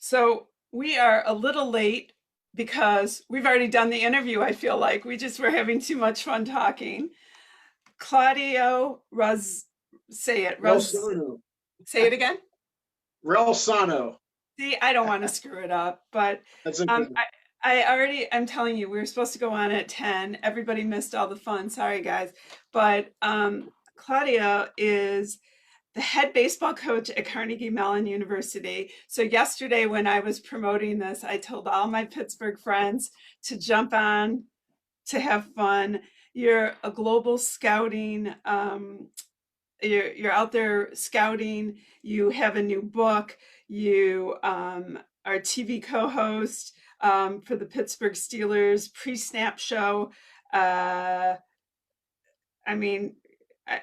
So we are a little late because we've already done the interview, I feel like. We just were having too much fun talking. Claudio Raz, say it, Reilsono. say it again. Reilsono. See, I don't want to screw it up, but That's um, okay. I, I'm telling you, we were supposed to go on at 10. Everybody missed all the fun. Sorry, guys. But Claudio is the head baseball coach at Carnegie Mellon University. So yesterday when I was promoting this, I told all my Pittsburgh friends to jump on to have fun. You're a global scouting, you're out there scouting, you have a new book, you are a TV co-host for the Pittsburgh Steelers pre-snap show. Uh, I mean,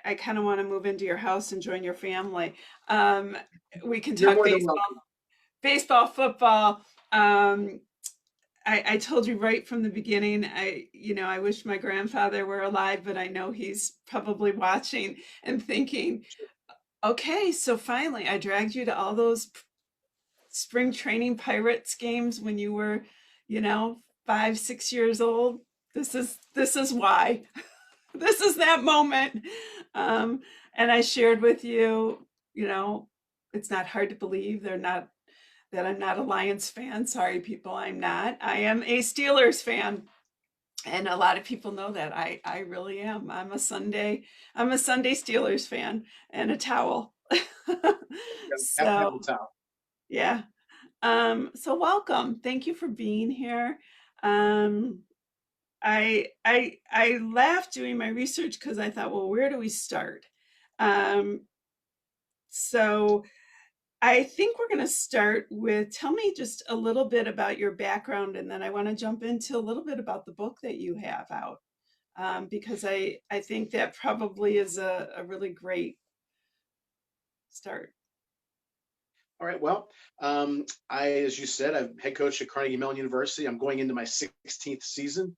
I kind of want to move into your house and join your family. Um, we can You're talk more than baseball, welcome. football. Um, I told you right from the beginning, I wish my grandfather were alive, but I know he's probably watching and thinking, okay, so finally I dragged you to all those spring training Pirates games when you were, you know, 5, 6 years old. This is why. This is that moment. Um, and I shared with you, you know, it's not hard to believe that I'm not a Lions fan. Sorry, people, I'm not. I am a Steelers fan. And a lot of people know that. I really am. I'm a Sunday Steelers fan and a towel. Have to have So the towel. yeah. So welcome. Thank you for being here. Um, I laughed doing my research because I thought, well, where do we start? Um, so I think we're going to start with tell me just a little bit about your background, and then I want to jump into a little bit about the book that you have out, because I think that probably is a really great start. All right. Well, as you said, I'm head coach at Carnegie Mellon University. I'm going into my 16th season,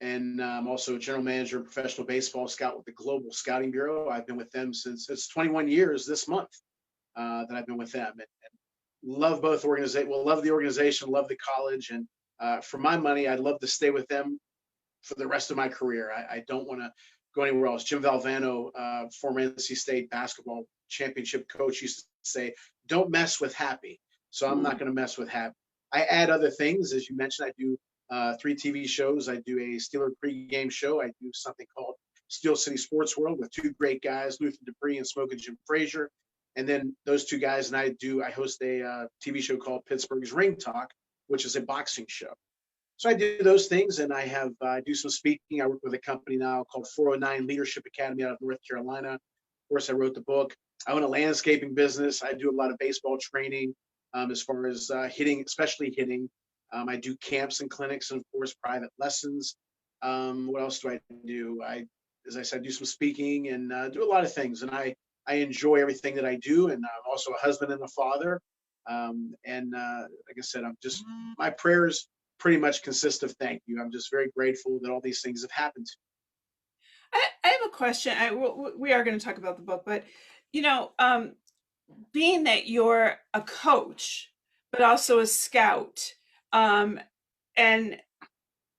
and I'm also a general manager of professional baseball scout with the Global Scouting Bureau. I've been with them since it's 21 years this month that I've been with them, and love both organizations. Well, love the organization, love the college, and for my money, I'd love to stay with them for the rest of my career. I don't want to go anywhere else. Jim Valvano, former NC State basketball championship coach, used to say, "Don't mess with happy." So I'm not Mm, going to mess with happy. I add other things, as you mentioned. I do 3 TV shows. I do a Steeler pregame show. I do something called Steel City Sports World with two great guys, Luther Dupree and Smoking Jim Frazier. And then those two guys and I host a TV show called Pittsburgh's Ring Talk, which is a boxing show. So I do those things, and I do some speaking. I work with a company now called 409 Leadership Academy out of North Carolina. Of course, I wrote the book. I own a landscaping business. I do a lot of baseball training, as far as hitting, especially hitting. I do camps and clinics, and of course, private lessons. What else do I do? As I said, do some speaking and do a lot of things, and I enjoy everything that I do. And I'm also a husband and a father. And like I said, I'm just my prayers pretty much consist of thank you. I'm just very grateful that all these things have happened. I have a question. We are going to talk about the book, but you know, being that you're a coach, but also a scout, and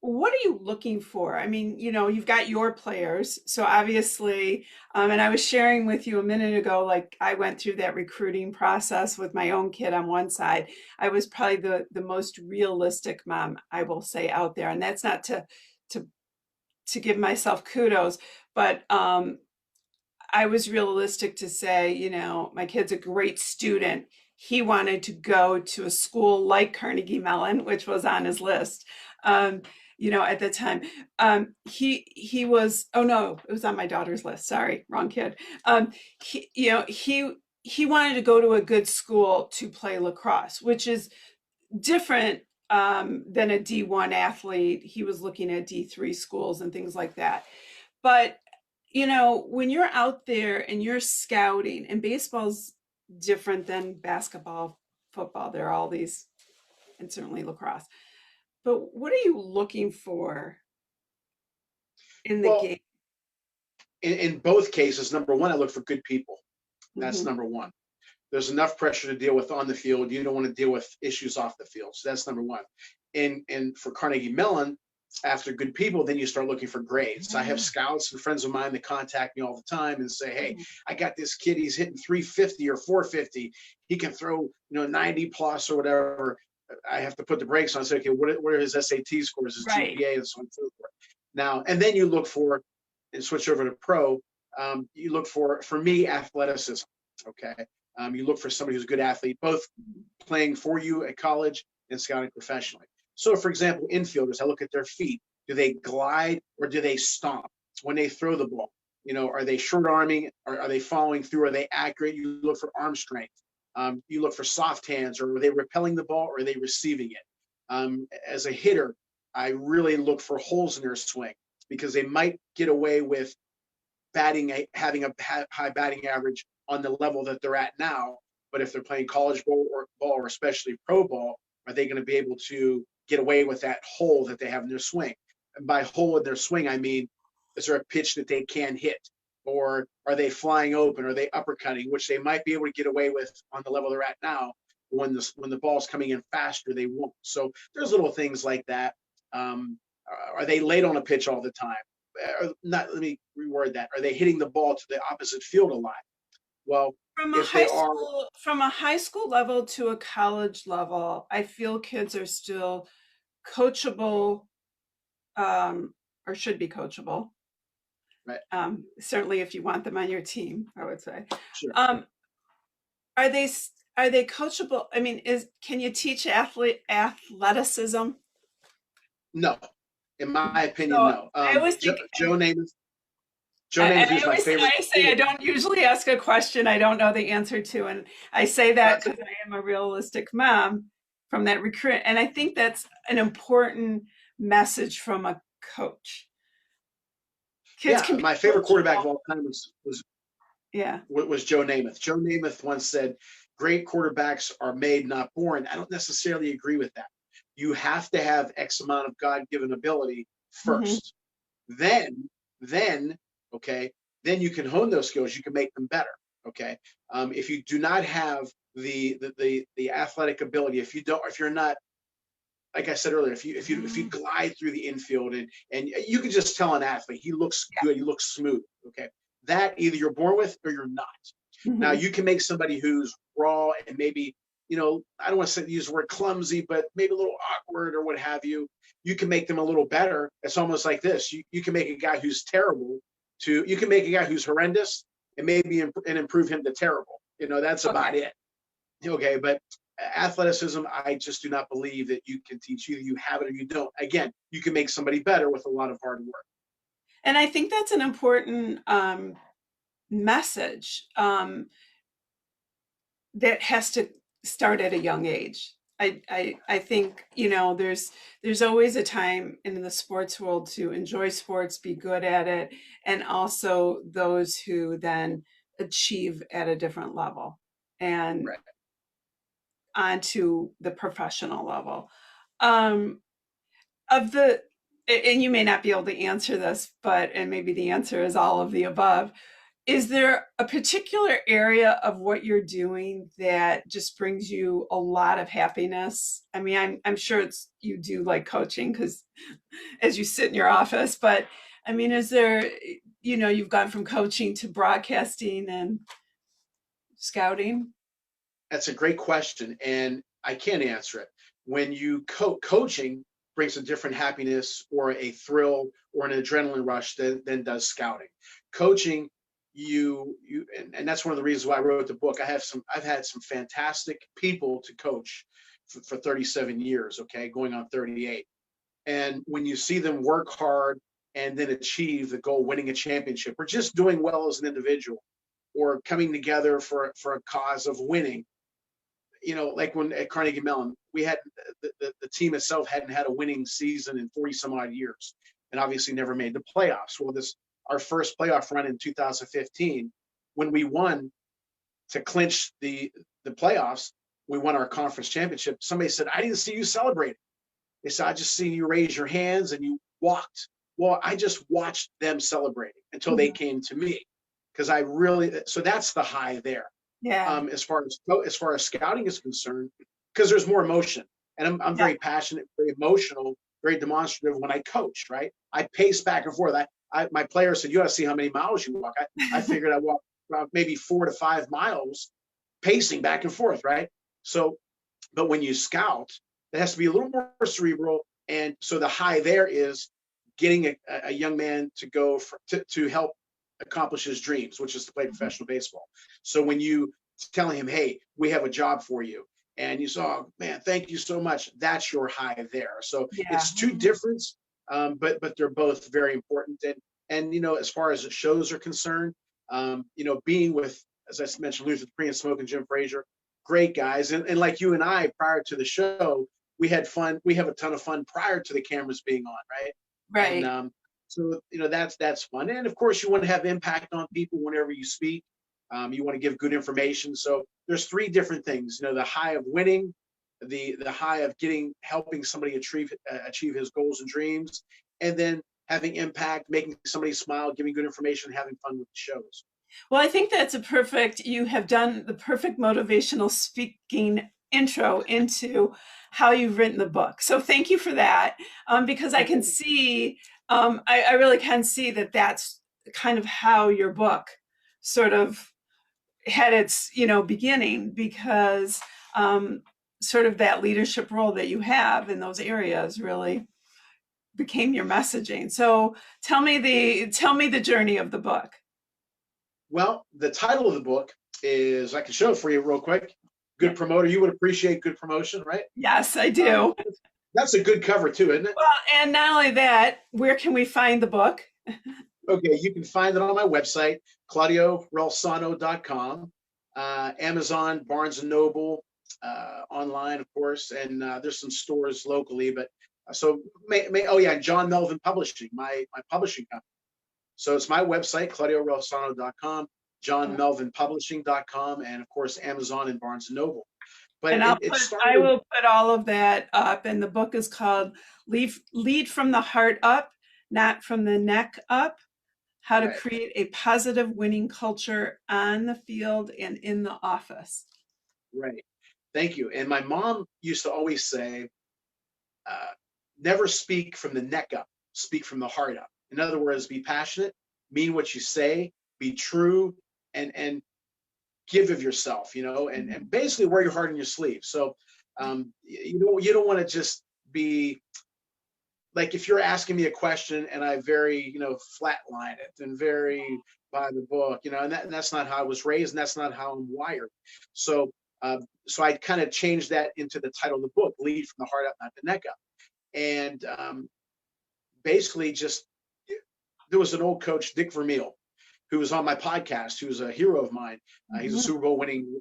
what are you looking for? I mean, you've got your players, so obviously, and I was sharing with you a minute ago, like I went through that recruiting process with my own kid on one side. I was probably the most realistic mom, I will say, out there, and that's not to to give myself kudos, but I was realistic to say, my kid's a great student. He wanted to go to a school like Carnegie Mellon, which was on his list. Um, at the time, he was. Oh no, it was on my daughter's list. Sorry, wrong kid. He wanted to go to a good school to play lacrosse, which is different than a D1 athlete. He was looking at D3 schools and things like that. But when you're out there and you're scouting, and baseball's different than basketball, football, there are all these, and certainly lacrosse. But what are you looking for in the Well, game? in both cases, number one, I look for good people. That's Hmm. number one. There's enough pressure to deal with on the field. You don't want to deal with issues off the field. So that's number one. And for Carnegie Mellon, after good people, then you start looking for grades. I have scouts and friends of mine that contact me all the time and say, hey, I got this kid, he's hitting 350 or 450. He can throw, 90 plus or whatever. I have to put the brakes on and say, okay, what are his SAT scores, his Right. GPA, and so on and so forth. Now, and then you look for, and switch over to pro, you look for me, athleticism. Okay. You look for somebody who's a good athlete, both playing for you at college and scouting professionally. So, for example, infielders, I look at their feet. Do they glide or do they stomp when they throw the ball? Are they short arming? Are they following through? Are they accurate? You look for arm strength. You look for soft hands, or are they repelling the ball, or are they receiving it? As a hitter, I really look for holes in their swing, because they might get away with having a high batting average on the level that they're at now. But if they're playing college ball or especially pro ball, are they going to be able to get away with that hole that they have in their swing? And by hole in their swing, I mean, is there a pitch that they can hit? Or are they flying open? Are they uppercutting, which they might be able to get away with on the level they're at now? When the ball's coming in faster, they won't. So there's little things like that. Are they late on a pitch all the time? Let me reword that. Are they hitting the ball to the opposite field a lot? Well, if they are, From a high school level to a college level, I feel kids are still coachable, or should be coachable. right, Certainly if you want them on your team, I would say. sure, Um, are they coachable? I mean, can you teach athleticism? no, in my opinion, So no. I always think, Joe Namath, and who's my favorite I say I quarterback. don't usually ask a question I don't know the answer to, and I say that That's because I am a realistic mom from that recruit, and I think that's an important message from a coach. Kids yeah. can be My favorite quarterback of coachable. all time Yeah. was Joe Namath. Joe Namath once said, "Great quarterbacks are made, not born." I don't necessarily agree with that. You have to have X amount of God-given ability Hmm. first. Then, then, okay, then you can hone those skills. You can make them better. Okay, if you do not have the athletic ability, if you're not, like I said earlier, if you glide through the infield, and you can just tell an athlete, he looks good, he looks smooth. Okay, that either you're born with or you're not. Now Hmm. you can make somebody who's raw and maybe, I don't want to use the word clumsy, but maybe a little awkward or what have you. You can make them a little better. It's almost like this. You can make a guy who's terrible you can make a guy who's horrendous and maybe improve him to terrible. That's Okay. about it. Okay, but athleticism, I just do not believe that you can teach. Either you have it or you don't. Again, you can make somebody better with a lot of hard work. And I think that's an important message, that has to start at a young age. I think, there's always a time in the sports world to enjoy sports, be good at it, and also those who then achieve at a different level and Right. onto the professional level. Um, of the and you may not be able to answer this, but and maybe the answer is all of the above. Is there a particular area of what you're doing that just brings you a lot of happiness? I mean, I'm sure it's you do like coaching because as you sit in your office, but I mean, is there, you've gone from coaching to broadcasting and scouting? That's a great question, and I can't answer it. When you coaching brings a different happiness or a thrill or an adrenaline rush than does scouting. Coaching, and that's one of the reasons why I wrote the book. I've had some fantastic people to coach for 37 years. Okay, going on 38. And when you see them work hard and then achieve the goal, winning a championship, or just doing well as an individual, or coming together for a cause of winning, like when at Carnegie Mellon, we had the team itself hadn't had a winning season in 40 some odd years, and obviously never made the playoffs. Well, our first playoff run in 2015, when we won to clinch the playoffs, we won our conference championship. Somebody said, "I didn't see you celebrating." They said, "I just seen you raise your hands and you walked." Well, I just watched them celebrating until they Mhm. came to me, because so that's the high there. Yeah. As far as scouting is concerned, because there's more emotion, and I'm Yeah. very passionate, very emotional, very demonstrative when I coach. Right, I pace back and forth. My player said, "You got to see how many miles you walk." I figured I walked about maybe 4 to 5 miles, pacing back and forth. Right, so but when you scout, it has to be a little more cerebral, and so the high there is getting a young man to go to help accomplish his dreams, which is to play professional baseball. So when you telling him, "Hey, we have a job for you," and you say, "Oh man, thank you so much," that's your high there. So Yeah. it's two different, but they're both very important. And as far as the shows are concerned, being with, as I mentioned, Luther Dupree and Smoke and Jim Frazier, great guys, and like you and I, prior to the show, we had fun. We have a ton of fun prior to the cameras being on, right? And Right. so that's fun, and of course you want to have impact on people whenever you speak. You want to give good information. So there's three different things. The high of winning, the high of helping somebody achieve his goals and dreams, and then having impact, making somebody smile, giving good information, having fun with the shows. Well, I think that's you have done the perfect motivational speaking intro into how you've written the book. So thank you for that, because I can see, I really can see that that's kind of how your book sort of had its, beginning, because um, sort of that leadership role that you have in those areas really became your messaging. So tell me the journey of the book. Well, the title of the book is, I can show it for you real quick. Yeah. Good promoter. You would appreciate good promotion, right? Yes, I Um, do. that's a good cover too, isn't it? Well, and not only that, where can we find the book? Okay, you can find it on my website, claudioreilsono.com, Amazon, Barnes and Noble, online, of course, and there's some stores locally. But oh yeah, John Melvin Publishing, my publishing company. So it's my website, claudioreilsono.com, johnmelvinpublishing.com, and of course Amazon and Barnes and Noble. But And it I started will put all of that up. And the book is called Lead from the Heart Up, Not from the Neck Up: How to right, Create a Positive Winning Culture on the Field and in the Office. right. Thank you. And my mom used to always say, uh, never speak from the neck up, speak from the heart up. In other words, be passionate, mean what you say, be true, and give of yourself, and basically wear your heart on your sleeve. So you don't want to just be like, if you're asking me a question and I very flatline it and very by the book, and that's not how I was raised, and that's not how I'm wired. So so I kind of changed that into the title of the book, Lead from the Heart Up, Not the Neck Up. And basically just, there was an old coach, Dick Vermeil, who was on my podcast, who's a hero of mine. He's a Mhm. Super Bowl winning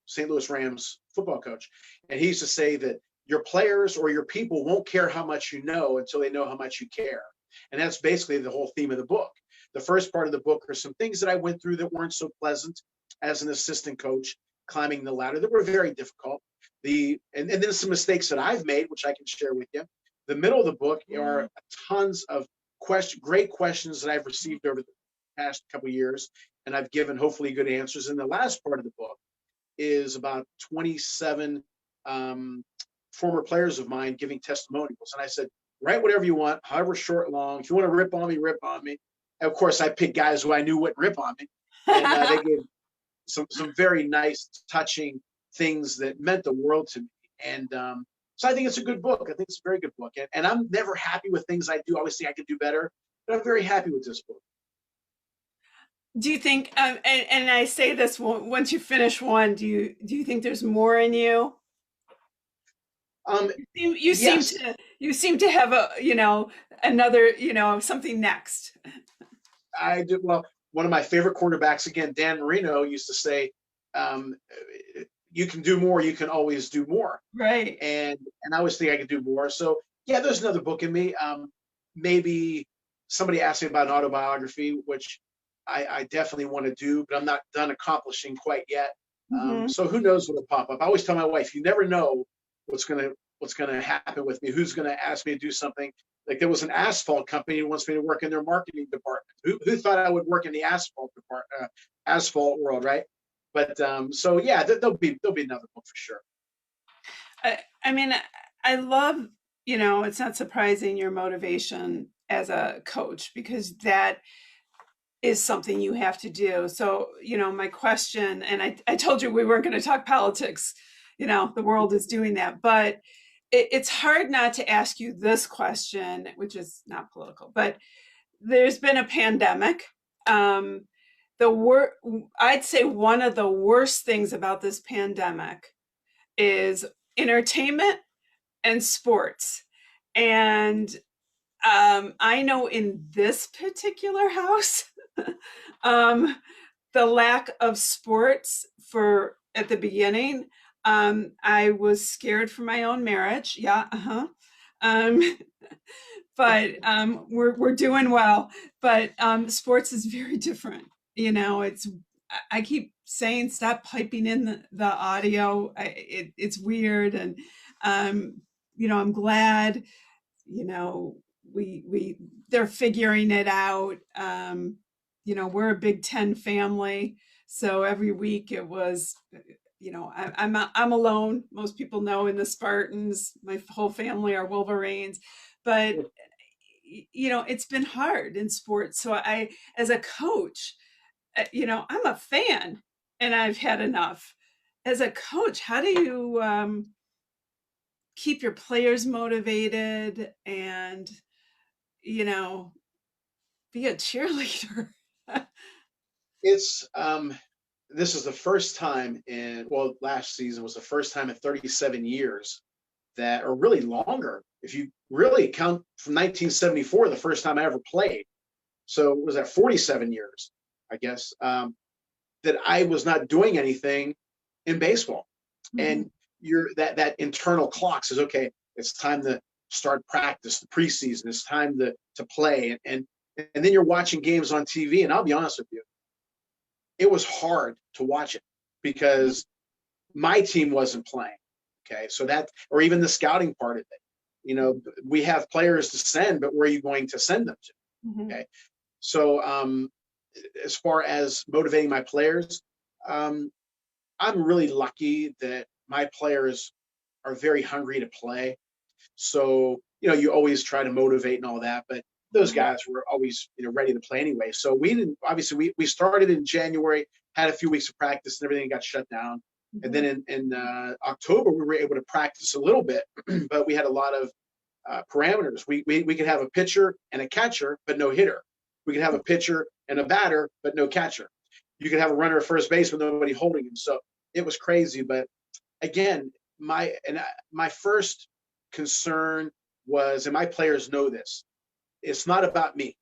St. Louis Rams football coach. And he used to say that your players or your people won't care how much you know until they know how much you care. And that's basically the whole theme of the book. The first part of the book are some things that I went through that weren't so pleasant as an assistant coach, climbing the ladder, that were very difficult. And then some mistakes that I've made, which I can share with you. The middle of the book are tons of great questions that I've received over the past couple of years, and I've given hopefully good answers. And the last part of the book is about 27 former players of mine giving testimonials. And I said, write whatever you want, however short, long. If you want to rip on me, rip on me. And of course, I picked guys who I knew wouldn't rip on me, and they gave some very nice, touching things that meant the world to me. And so I think it's a good book. I think it's a very good book. And I'm never happy with things I do. I always think I could do better, but I'm very happy with this book. Do you think, and I say this, once you finish one, do you think there's more in you? Um, You seem yes, to have another, something next. I do. Well, one of my favorite quarterbacks, again, Dan Marino, used to say, um, "You can do more. You can always do more." Right. And I always think I could do more. So yeah, there's another book in me. Maybe somebody asked me about an autobiography, which I definitely want to do, but I'm not done accomplishing quite yet. Hmm. So who knows what'll pop up? I always tell my wife, you never know what's gonna happen with me. Who's gonna ask me to do something? Like, there was an asphalt company who wants me to work in their marketing department. Who thought I would work in the asphalt department, asphalt world, right? But so yeah, there'll be another book for sure. I mean, I love, it's not surprising your motivation as a coach because that is something you have to do. So, my question, and I told you we weren't going to talk politics, the world is doing that, but it's hard not to ask you this question, which is not political, but there's been a pandemic. Um, I'd say one of the worst things about this pandemic is entertainment and sports. And I know in this particular house, um, the lack of sports for at the beginning, I was scared for my own marriage. Yeah, uh-huh. Um, but we're doing well. But sports is very different. It's I keep saying stop piping in the audio. It's weird, and I'm glad you know we they're figuring it out. We're a Big Ten family, so every week it was. I'm alone. Most people know in the Spartans. My whole family are Wolverines, but it's been hard in sports. So as a coach, I'm a fan, and I've had enough. As a coach, how do you keep your players motivated and you know be a cheerleader? It's this is the first time in well, last season was the first time in 37 years that, or really longer, if you really count from 1974, the first time I ever played. So it was that 47 years, I guess, that I was not doing anything in baseball. Mhm. And that internal clock says, okay, it's time to start practice, the preseason. It's time to play, and then you're watching games on TV. And I'll be honest with you, it was hard to watch it because my team wasn't playing. Okay, so that, or even the scouting part of it. We have players to send, but where are you going to send them to? Mhm. Okay, so as far as motivating my players, um, I'm really lucky that my players are very hungry to play. So, you always try to motivate and all that, but those Mhm. guys were always, ready to play anyway. So we didn't, obviously we started in January, had a few weeks of practice and everything got shut down. And then Mhm. in October, we were able to practice a little bit, but we had a lot of parameters. We could have a pitcher and a catcher, but no hitter. We could have a pitcher and a batter, but no catcher. You could have a runner at first base with nobody holding him. So it was crazy. But again, my first concern was, and my players know this, it's not about me,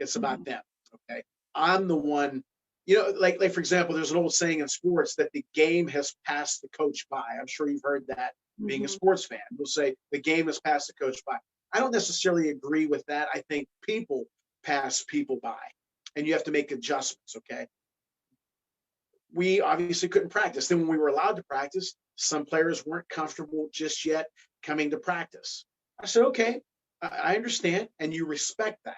it's about Mhm. them. Okay, I'm the one. Like for example, there's an old saying in sports that the game has passed the coach by. I'm sure you've heard that being a Mhm. sports fan. They'll say the game has passed the coach by. I don't necessarily agree with that. I think people pass people by, and you have to make adjustments. Okay, we obviously couldn't practice. Then when we were allowed to practice, some players weren't comfortable just yet coming to practice. I said, okay, I understand. And you respect that.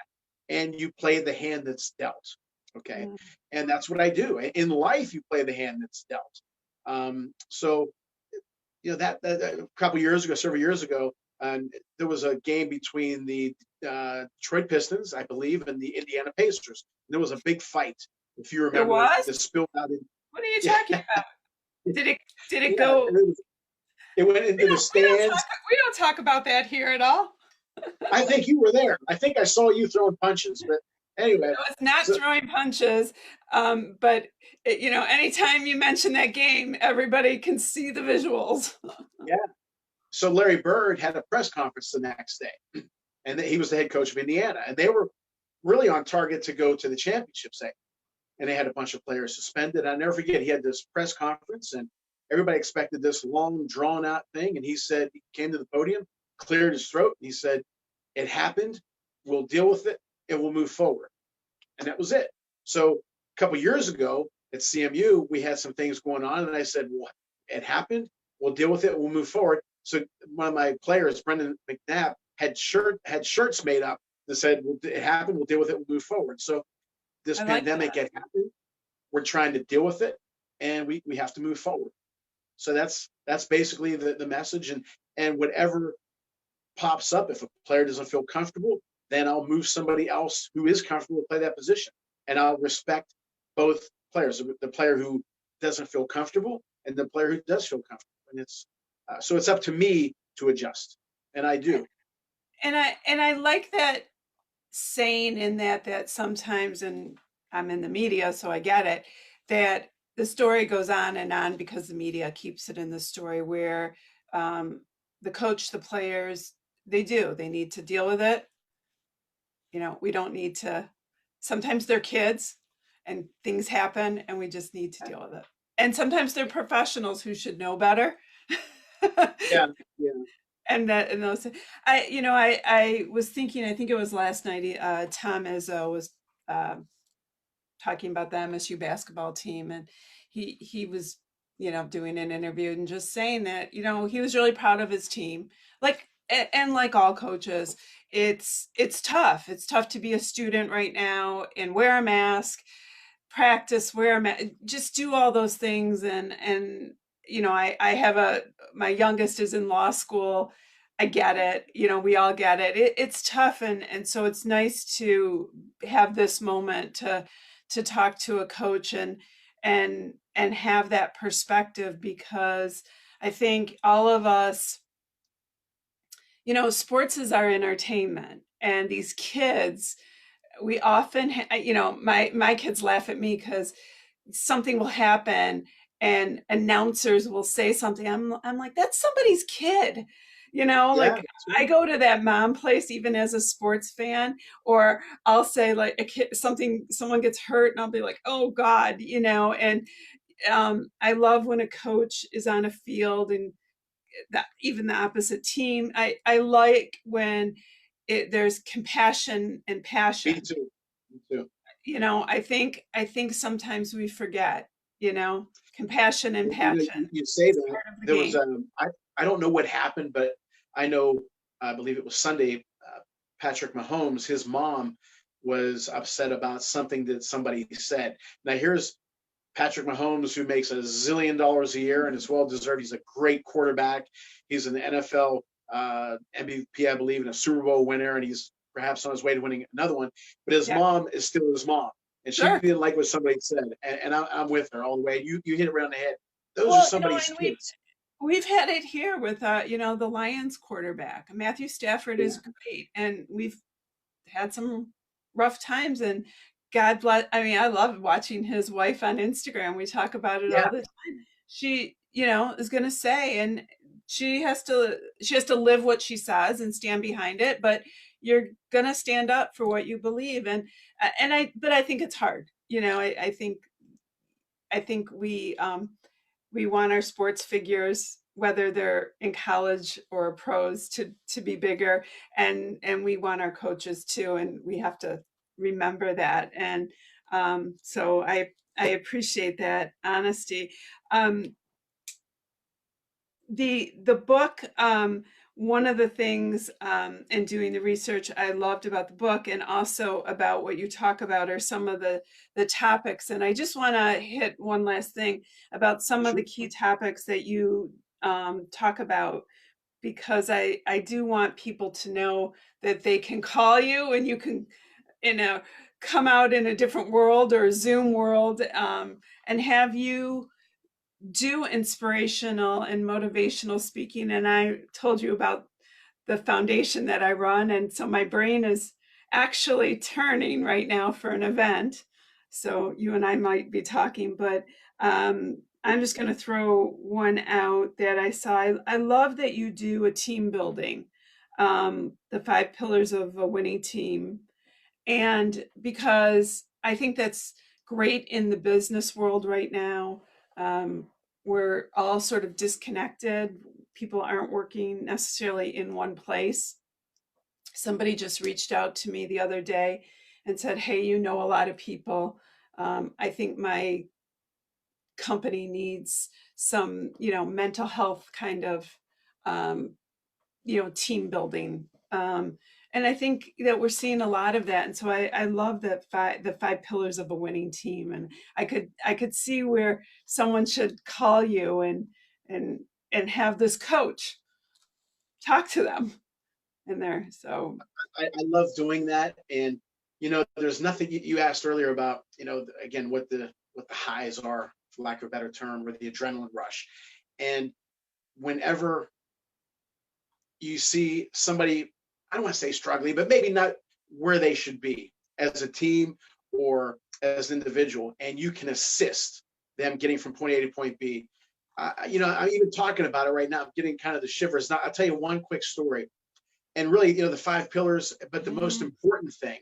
And you play the hand that's dealt. Okay. Mhm. And that's what I do. In life, you play the hand that's dealt. So, that a couple years ago, several years ago, there was a game between the Detroit Pistons, I believe, and the Indiana Pacers. There was a big fight, if you There remember, was? that spilled out in What are you yeah, talking about? Did it did it yeah. go? It went We into the don't we don't stands. talk we don't talk about that here at all. I think you were there. I think I saw you throwing punches. But anyway, It was not so throwing punches, but anytime you mention that game, everybody can see the visuals. yeah, so Larry Bird had a press conference the next day, and he was the head coach of Indiana, and they were really on target to go to the championship segment, and they had a bunch of players suspended. I'll never forget. He had this press conference, and everybody expected this long, drawn out thing, and he said he came to the podium, cleared his throat, and he said, "It happened. We'll deal with it, and we'll move forward." And that was it. So a couple of years ago at CMU, we had some things going on, and I said, "Well, it happened. We'll deal with it. We'll move forward." So one of my players, Brendan McNabb, had shirts made up that said, "Well, it happened. We'll deal with it. We'll move forward." So this I like pandemic that. had happened. We're trying to deal with it, and we have to move forward. So that's basically the message. And whatever pops up, if a player doesn't feel comfortable, then I'll move somebody else who is comfortable to play that position, and I'll respect both players, the player who doesn't feel comfortable and the player who does feel comfortable. And it's so it's up to me to adjust, and I do. And I like that saying, in that sometimes, and I'm in the media, so I get it, that the story goes on and on because the media keeps it in the story, where um, the coach, the players, they need to deal with it. We don't need to, sometimes they're kids and things happen and we just need to deal with it. And sometimes they're professionals who should know better. Yeah, yeah, And those, I was thinking, I think it was last night, Tom Izzo was uh, talking about the MSU basketball team, and he was, doing an interview and just saying that, he was really proud of his team. Like, and like all coaches, it's tough. It's tough to be a student right now and wear a mask, practice, just do all those things. And I have my youngest is in law school. I get it. We all get it. It's tough, and so it's nice to have this moment to talk to a coach and have that perspective, because I think all of us, sports is our entertainment, and these kids, we often my kids laugh at me because something will happen and announcers will say something. I'm like, that's somebody's kid. yeah. Like, I go to that mom place even as a sports fan, or I'll say, like, a kid, someone gets hurt and I'll be like, oh God. And I love when a coach is on a field, and that even the opposite team. I like when there's compassion and Me passion. too. Me too. I think sometimes we forget, compassion and passion. You say It's that part of the there was game. I don't know what happened, but I know I believe it was Sunday. Patrick Mahomes, his mom was upset about something that somebody said. Now here's Patrick Mahomes, who makes $1 zillion a year and is well deserved. He's a great quarterback. He's an NFL MVP, I believe, and a Super Bowl winner, and he's perhaps on his way to winning another one. But his Yeah, mom is still his mom, and she sure. didn't like what somebody said. And I'm with her all the way. You hit it right on the head. Those are Well, somebody's and kids. we've had it here with the Lions quarterback. Matthew Stafford Yeah, is great, and we've had some rough times, and God bless. I mean, I love watching his wife on Instagram. We talk about it yeah, all the time. She, is going to say, and she has to live what she says and stand behind it, but you're going to stand up for what you believe. But I think it's hard. I think we want our sports figures, whether they're in college or pros, to be bigger, and we want our coaches too, and we have to remember that. And so I appreciate that honesty. Um, the book, one of the things, in doing the research, I loved about the book, and also about what you talk about, are some of the topics. And I just want to hit one last thing about some of the sure. key topics that you talk about, because I do want people to know that they can call you, and you can, you know come out in a different world or Zoom world, and have you do inspirational and motivational speaking. And I told you about the foundation that I run. And so my brain is actually turning right now for an event. So you and I might be talking, but I'm just going to throw one out that I saw. I love that you do a team building, the 5 pillars of a winning team. And because I think that's great in the business world right now. Um, we're all sort of disconnected. People aren't working necessarily in one place. Somebody just reached out to me the other day and said, hey, a lot of people. I think my company needs some, mental health kind of, team building. And I think that we're seeing a lot of that. And so I love the five pillars of a winning team. And I could see where someone should call you and and have this coach talk to them in there. So I love doing that. And, there's nothing you asked earlier about, again, what the highs are, for lack of a better term, or the adrenaline rush. And whenever you see somebody, I don't want to say struggling, but maybe not where they should be as a team or as an individual, and you can assist them getting from point A to point B. I'm even talking about it right now. I'm getting kind of the shivers. Now, I'll tell you one quick story, and really, the five pillars. But the most mm, important thing.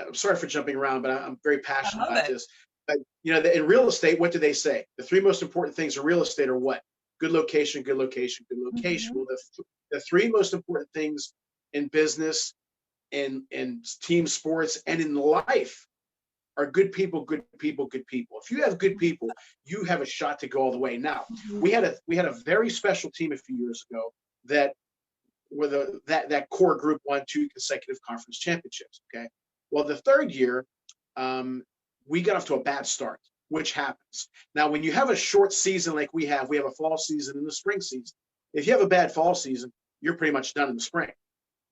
I'm sorry for jumping around, but I'm very I passionate love about it. this. But in real estate, what do they say? The three most important things in real estate are what? Good location, good location, good location. Mhm. Well, the three most important things in business, in team sports, and in life are good people, good people, good people. If you have good people, you have a shot to go all the way. Now, Mhm. we had a very special team a few years ago that that core group won two consecutive conference championships. Okay, well, the third year, um, we got off to a bad start, which happens. Now, when you have a short season like we have a fall season and a spring season. If you have a bad fall season, you're pretty much done in the spring.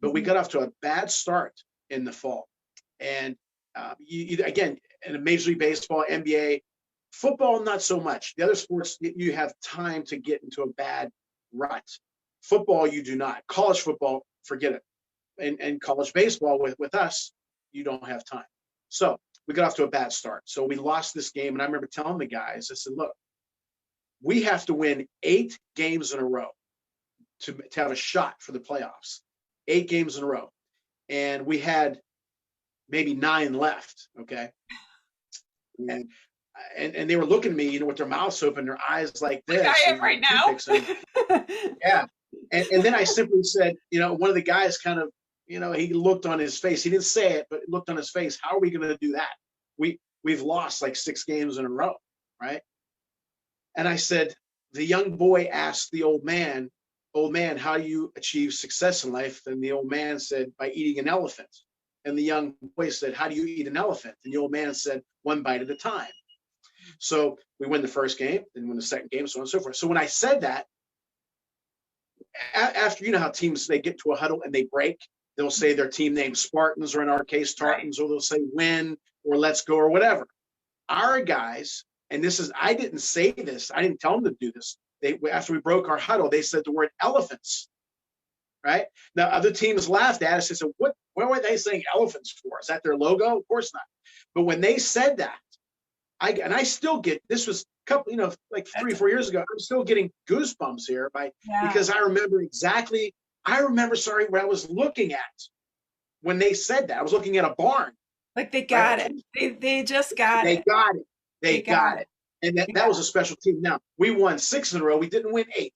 But we Mhm. got off to a bad start in the fall, and again, in Major League Baseball, NBA, football, not so much. The other sports, you have time to get into a bad rut. Football, you do not. College football, forget it. And college baseball with us, you don't have time. So we got off to a bad start. So we lost this game. And I remember telling the guys, I said, look, we have to win 8 games in a row to have a shot for the playoffs. 8 games in a row. And we had maybe 9 left. Okay. And and they were looking at me, with their mouths open, their eyes like Like this, I am right toothpicks. And now. yeah. And then I simply said, one of the guys kind of, he looked on his face. He didn't say it, but it looked on his face. How are we going to do that? We've lost like 6 games in a row, right? And I said, the young boy asked the old man, how do you achieve success in life? And the old man said, by eating an elephant. And the young boy said, how do you eat an elephant? And the old man said, one bite at a time. So we win the first game, then win the second game, so on and so forth. So when I said that, after, how teams, they get to a huddle and they break, they'll say their team name, Spartans, or in our case Right. Tartans, or they'll say win or let's go or whatever. Our guys, and this is, I didn't say this, I didn't tell them to do this. They, after we broke our huddle, they said the word elephants. Right now, other teams laughed at us and said, what were they saying elephants for? Is that their logo? Of course not. But when they said that, I still get, this was a couple, like three That's or 4 years ago. I'm still getting goosebumps here yeah. because I remember exactly. I remember, sorry, what I was looking at when they said that. I was looking at a barn, Like they right? got it. They just got They it. got it. They They got got it. it. And that Yeah. was a special team. Now, we won 6 in a row. We didn't win 8.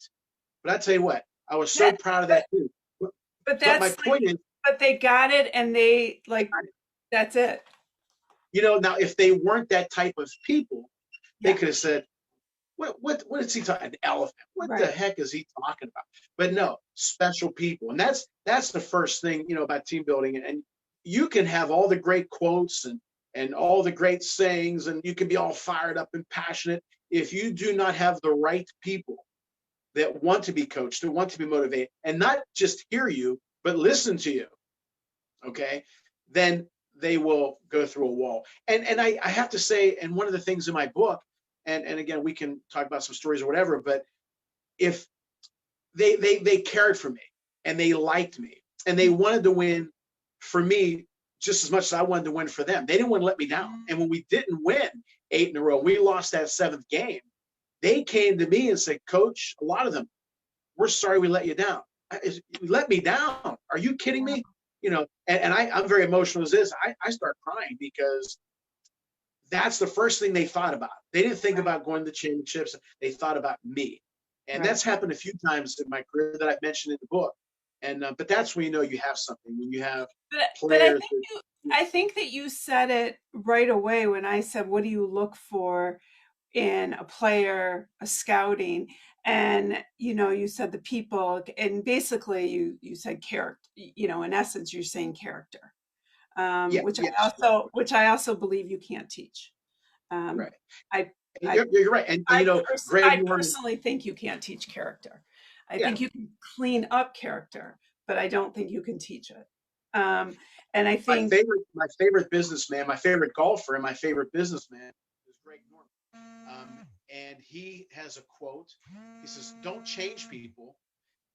But I tell you what, I was so That proud of but that team. But, but but my that's like point is, but they got it and they like that's it. now if they weren't that type of people, they Yeah. could have said, what is he talking? An elephant? What the Right. heck is he talking about? But no, special people, and that's the first thing about team building. And you can have all the great quotes and all the great sayings, and you can be all fired up and passionate. If you do not have the right people that want to be coached, that want to be motivated, and not just hear you, but listen to you, okay, then they will go through a wall. And I have to say, and one of the things in my book, and again, we can talk about some stories or whatever, but if they cared for me and they liked me and they wanted to win for me just as much as I wanted to win for them. They didn't want to let me down. And when we didn't win 8 in a row, we lost that 7th game. They came to me and said, Coach, a lot of them, we're sorry we let you down. You let me down. Are you kidding me? And I'm very emotional as this. I start crying because that's the first thing they thought about. They didn't think Right. about going to the championships. They thought about me. And Right. that's happened a few times in my career that I've mentioned in the book. And but that's when you have something, when you have But players that, I think that you said it right away when I said, "What do you look for in a player, a scouting, and you said the people, and basically you said character. In essence, you're saying character, Yeah, which I yes, right, also believe you can't teach. Um, right. I And I you're right. And Greg I Norman, personally think you can't teach character. I yeah, think you can clean up character, but I don't think you can teach it. Um, and I think, my favorite businessman, my favorite golfer, and my favorite businessman is Greg Norman. And he has a quote. He says, "Don't change people,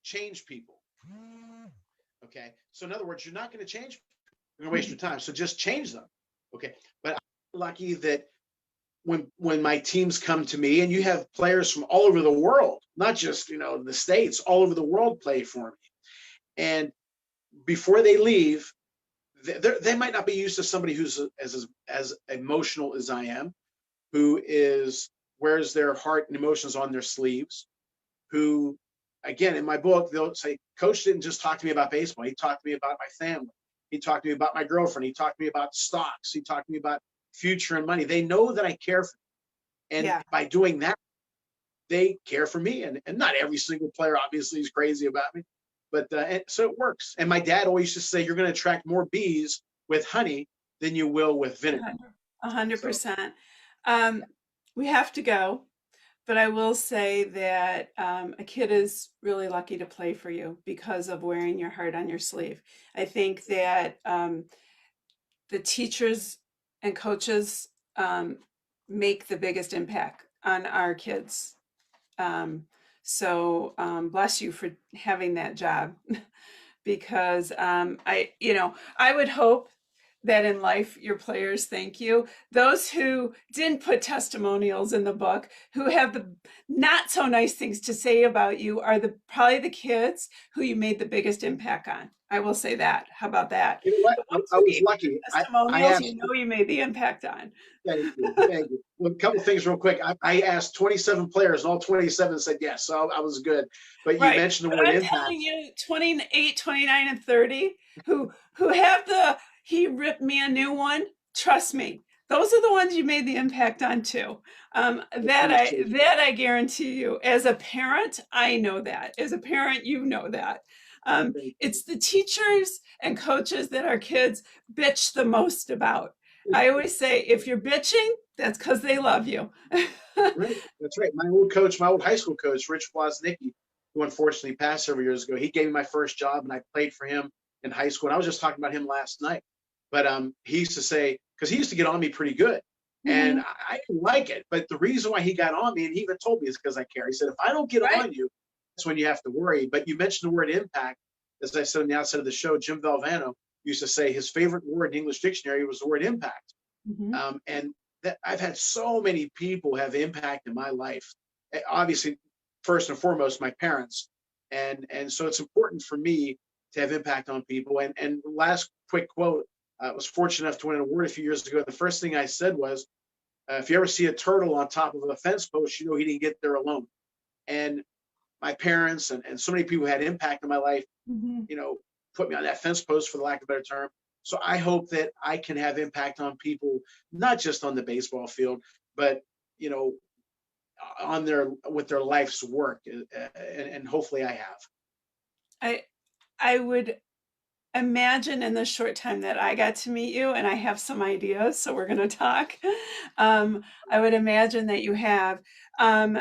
change people." Okay. So in other words, you're not going to change. You're going to waste your time. So just change them. Okay. But I'm lucky that when my teams come to me, and you have players from all over the world, not just the states, all over the world play for me, and before they leave, they might not be used to somebody who's as emotional as I am, who is wears their heart and emotions on their sleeves, who, again, in my book, they'll say, Coach didn't just talk to me about baseball. He talked to me about my family. He talked to me about my girlfriend. He talked to me about stocks. He talked to me about future and money. They know that I care for them. And yeah, by doing that, they care for me. And not every single player, obviously, is crazy about me. But and so it works. And my dad always used to say, you're going to attract more bees with honey than you will with vinegar. a hundred So percent. Um, we have to go, but I will say that a kid is really lucky to play for you because of wearing your heart on your sleeve. I think that the teachers and coaches make the biggest impact on our kids. Um, so bless you for having that job because I would hope that in life your players thank you. Those who didn't put testimonials in the book, who have the not so nice things to say about you, are the probably the kids who you made the biggest impact on. I will say that. How about that? you know what? The ones I who was gave you lucky. I testimonials, asked. you know you made the impact on. Thank you. Thank you. Well, a couple things real quick. I asked 27 players, and all 27 said yes. So I was good. But you Right. mentioned the But word I'm impact. telling you, 28, 29, and 30 who have the he ripped me a new one, trust me. Those are the ones you made the impact on too. I appreciate that. That I guarantee you. As a parent, I know that. As a parent, you know that. Thank It's the teachers and coaches that our kids bitch the most about. you. I always say, if you're bitching, that's because they love you. Right. That's right. My old coach, my old high school coach, Rich Woznicki, who unfortunately passed several years ago, he gave me my first job, and I played for him in high school. And I was just talking about him last night. But he used to say, because he used to get on me pretty good. And Mhm. I didn't like it. But the reason why he got on me, and he even told me, is because I care. He said, if I don't get Right? on you, that's when you have to worry. But you mentioned the word impact. As I said on the outset of the show, Jim Valvano used to say his favorite word in English dictionary was the word impact. Mhm. And that I've had so many people have impacted my life. Obviously, first and foremost, my parents, and so it's important for me to have impact on people. And last quick quote: I was fortunate enough to win an award a few years ago. The first thing I said was, "If you ever see a turtle on top of a fence post, you know he didn't get there alone." And my parents and so many people had impact on my life, Mhm. you know, put me on that fence post, for the lack of a better term. So I hope that I can have impact on people, not just on the baseball field, but you know, on their with their life's work, and hopefully I have. I I would imagine in the short time that I got to meet you, and I have some ideas, so we're going to talk. I would imagine that you have. Um,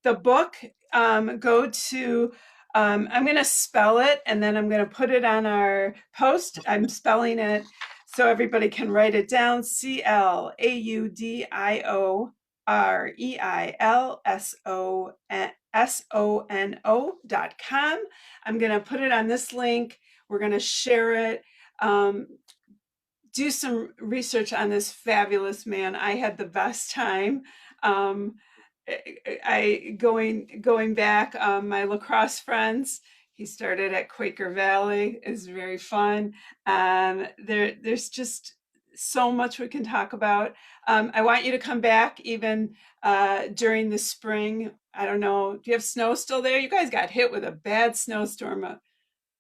the book, go to, I'm going to spell it and then I'm going to put it on our post. I'm spelling it so everybody can write it down. CLAUDIOREILSONO.com. I'm going to put it on this link. We're going to share it. Um, do some research on this fabulous man. I had the best time. Um, I going back. My lacrosse friends. He started at Quaker Valley. Is very fun. There's just so much we can talk about. I want you to come back even during the spring. I don't know. Do you have snow still there? You guys got hit with a bad snowstorm.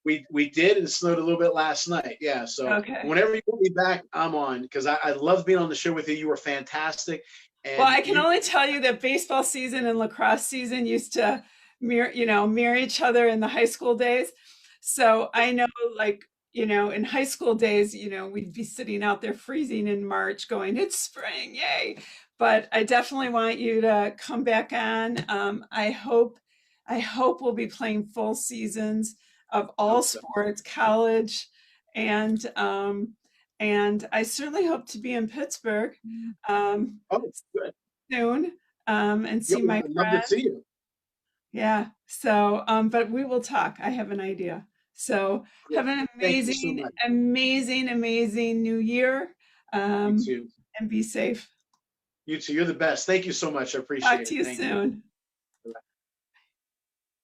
We did, and it snowed a little bit last night. Yeah, so Okay. whenever you want me back, I'm on, because I love being on the show with you. You were fantastic, Well, And I can only tell you that baseball season and lacrosse season used to mirror each other in the high school days. So I know, like, in high school days, we'd be sitting out there freezing in March going, it's spring, yay. But I definitely want you to come back on. I hope we'll be playing full seasons of all hope so. sports, college, and I certainly hope to be in Pittsburgh. Um, Oh, good. soon, and Yep, see my I'd love to friend. see you. Yeah. So, but we will talk. I have an idea. So Cool. have an Thank you so amazing, much. amazing, amazing new year. You Um, too. and be safe. You too. You're the best. Thank you so much. I Talk appreciate to it. you Thank you. soon.